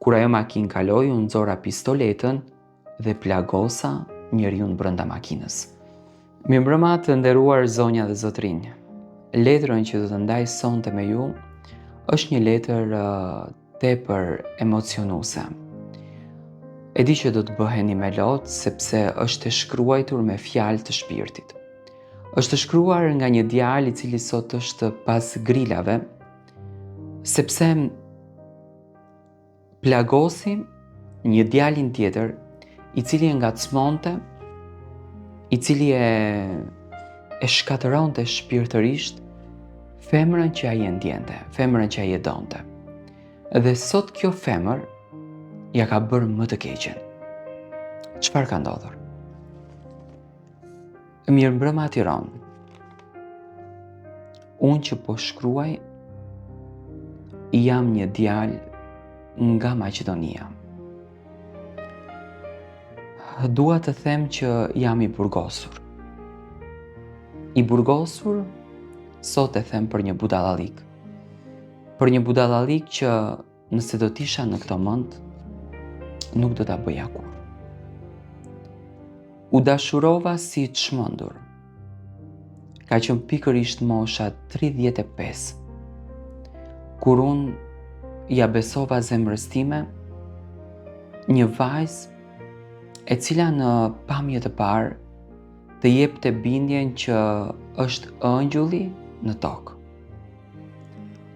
Kur ajo makinë kaloi, unë nxora pistoletën dhe plagosa njeriun brenda makinës. Mirëmbrëma të nderuar zonja dhe zotrinj. Letrën që do të ndaj sonte me ju është një letër tepër emocionuese. E di që do të bëheni me lot sepse është e shkruar me fjalë të shpirtit. Është shkruar nga një djalë i cili sot është pas grilave, sepse plagosi një djalin tjetër i cili e ngacmonte, i cili e shkatëronte shpirtërisht femrën që ai e ndjente, femrën që ai e donte. Dhe sot kjo femër ja ka bërë më të keqen. Çfarë ka ndodhur? Mirëmbrëma Tiranë. Unë që po shkruaj jam një djalë nga Maqedonia. Dua të them që jam i burgosur. I burgosur, sot e them për një budallalik. Për një budallalik që nëse do t'isha në këtë mend, nuk do ta bëja kurrë. U dashurova si të çmendur. Ka qenë pikërisht mosha 35, kur unë ja besova zemrës time një vajzë e cila në pamje të parë të jepte bindjen që është ëngjulli në tokë.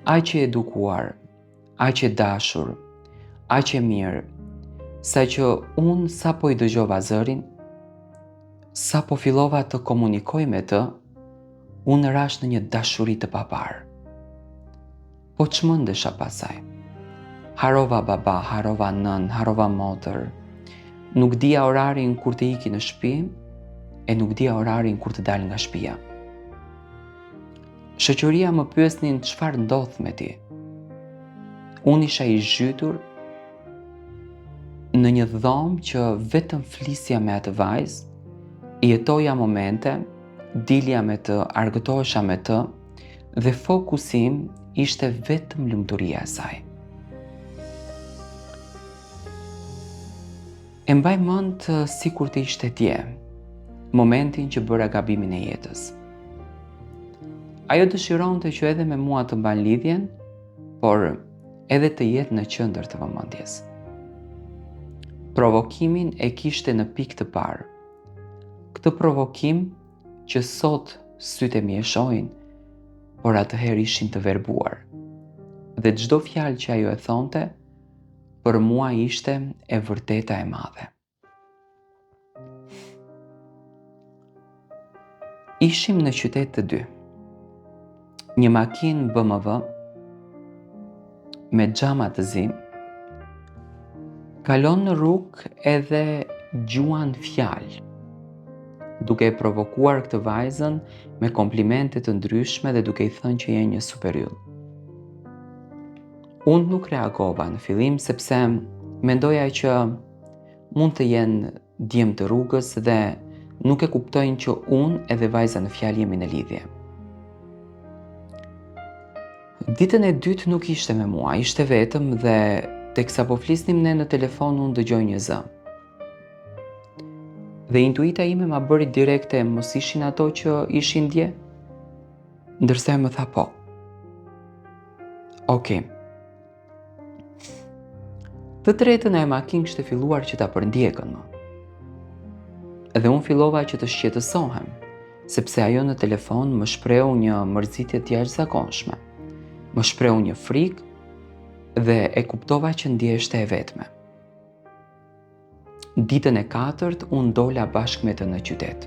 Aq e edukuar, aq e dashur, aq e mirë, sa që unë sa po i dëgjova zërin, sa po fillova të komunikoj me të, unë rash në një dashuri të paparë. Po çmendesha pasaj. Harova baba, harova nën, harova motër. Nuk dija orarin kur të iki në shtëpi e nuk dija orarin kur të dal nga shtëpia. Shoqëria më pyesnin çfarë ndodh me ti. Unë isha i zhytur në një dhomë që vetëm flisja me atë vajzë, jetoja momente, dilja me të, argëtohesha me të dhe fokusim ishte vetëm lumturia e saj. E mbaj mend sikur të ishte dje, momentin që bëra gabimin e jetës. Ajo dëshironte që edhe me mua të mban lidhjen, por edhe të jetë në qendër të vëmendjes. Provokimin e kishte në pikë të parë. Këtë provokim që sot sytë e mi e shohin, por atëherë ishin të verbuar. Dhe çdo fjalë që ajo e thonte, për mua ishte e vërteta e madhe. Ishim në qytet të dy. Një makinë BMW me xhama të zi, kalon në rrugë edhe gjuan fjalë, duke e provokuar këtë vajzën me komplimente të ndryshme dhe duke i thënë që je një superior. Unë nuk reagova në fillim sepse mendoja që mund të jenë djem të rrugës dhe nuk e kuptojnë që unë edhe vajza në fjalë jemi në lidhje. Ditën e dytë nuk ishte me mua, ishte vetëm dhe teksa po flisnim ne në telefon unë dëgjoj një zë. Dhe intuita ime ma bëri direkte mos ishin ato që ishin dje, ndërsa e më tha po. Okej. Të tretën e makinë kishte filluar që ta përndjekën më. Dhe unë fillova që të shqetësohem, sepse ajo në telefon më shpreu një mërzitje të jashtëzakonshme. Më shpreu një frikë dhe e kuptova që ndjeshte e vetme. Ditën e katërt, unë dola bashkë me të në qytet.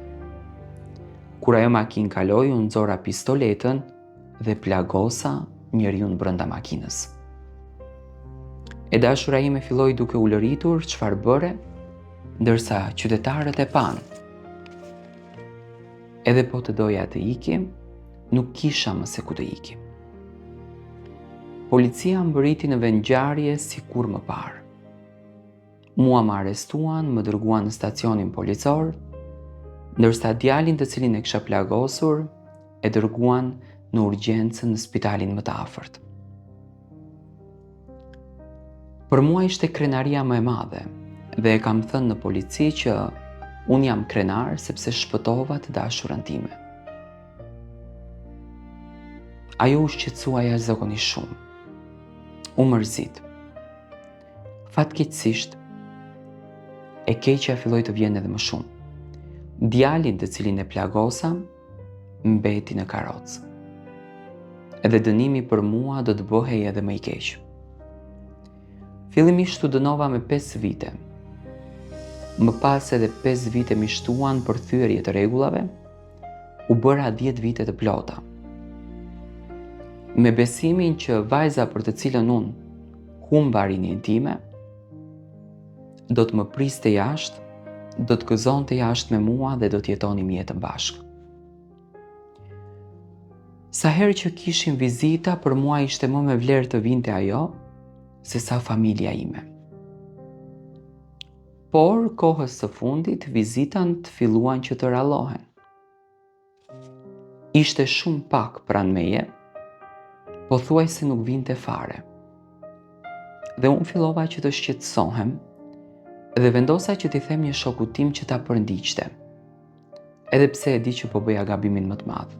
Kur ajo makinë kaloi, unë nxora pistoletën dhe plagosa njeriun brenda makinës. E dashura ime filloi duke u lëritur çfarë bëre, ndërsa qytetarët e panë. Edhe po të doja të ikim, nuk kisha më se ku të ikim. Policia më bëriti në vendngjarje si kur më parë. Mua më arrestuan, më dërguan në stacionin policor, ndërsa djalin të cilin e kisha plagosur e dërguan në urgjencë në spitalin më të afërt. Për mua ishte krenaria më e madhe dhe e kam thënë në polici që unë jam krenar sepse shpëtova të dashurën time. Ajo u shqetësua jashtëzakonisht shumë. U mërzit. Fatkeqësisht, e keqja filloi të vjen edhe më shumë. Djalin të cilin e plagosa mbeti në karrocë. Edhe dënimi për mua do të bëhej edhe më i keq. Fillimisht u dënova me 5 vite. Më pas edhe 5 vite mi shtuan për thyerje të rregullave, u bëra 10 vite të plota. Me besimin që vajza për të cilën unë humba rinin time, do të më priste jashtë, do të gëzonte jashtë me mua dhe do të jetonim jetën bashkë. Sa herë që kishim vizita, për mua ishte më me vlerë të vinte ajo, se sa familja ime. Por, kohës së fundit, vizitant filluan që të rallohen. Ishte shumë pak pranë meje, po thuaj se nuk vinte fare. Dhe unë fillova që të shqetësohem, dhe vendosa që t'i them një shoku tim që ta përndiqte, edhe pse e di që po bëja gabimin më të madh.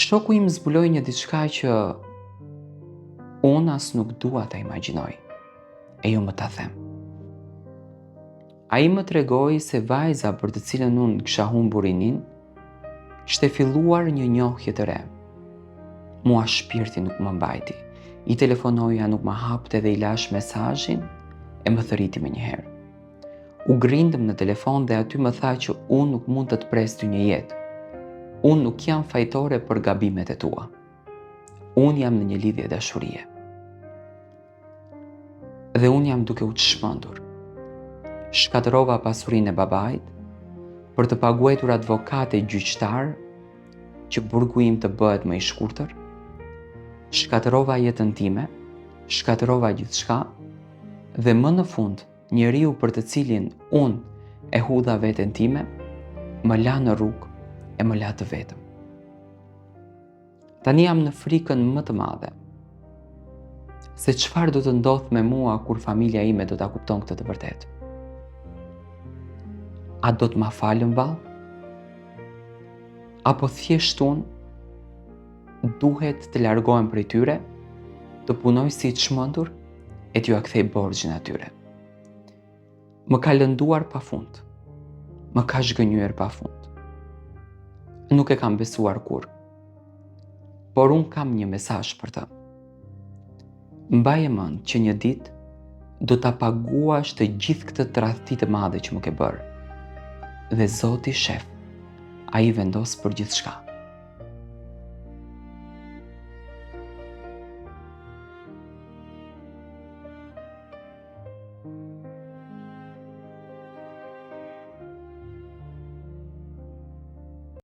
Shoku im zbuloi një diçka që unë as nuk dua ta imagjinoj, e jo më ta them. Ai më tregoi se vajza për të cilën unë kisha humbur rinin, kishte filluar një njohje të re. Mua shpirti nuk më mbajti. I telefonoja nuk më hapte dhe i lash mesazhin e më thëriti menjëherë. U grindëm në telefon dhe aty më tha që unë nuk mund të pres ty një jetë. Unë nuk jam fajtore për gabimet e tua. Unë jam në një lidhje dashurie. Dhe unë jam duke u çmendur. Shkatërova pasurinë e babait për të paguajtur advokat e gjyqtar që burgu im të bëhet më i shkurtër. Shkatërova jetën time, shkatërova gjithçka dhe më në fund njeriu për të cilin unë e hudha veten time më la në rrugë e më la të vetëm. Tani jam në frikën më të madhe. Se çfarë do të ndodh me mua kur familja ime do ta kupton këtë të vërtetë? A do të ma falën vallë? Apo thjesht unë duhet të largohem prej tyre, të punoj si i çmendur e t'ju kthej borxhin atyre? Më ka lënduar pafund. Më ka zhgënjyer pafund. Nuk e kam besuar kur. Por unë kam një mesazh për të. Mbaje mend që një ditë do ta paguash të gjithë këtë tradhti të madhe që më ke bërë. Dhe Zoti shef, ai vendos për gjithçka.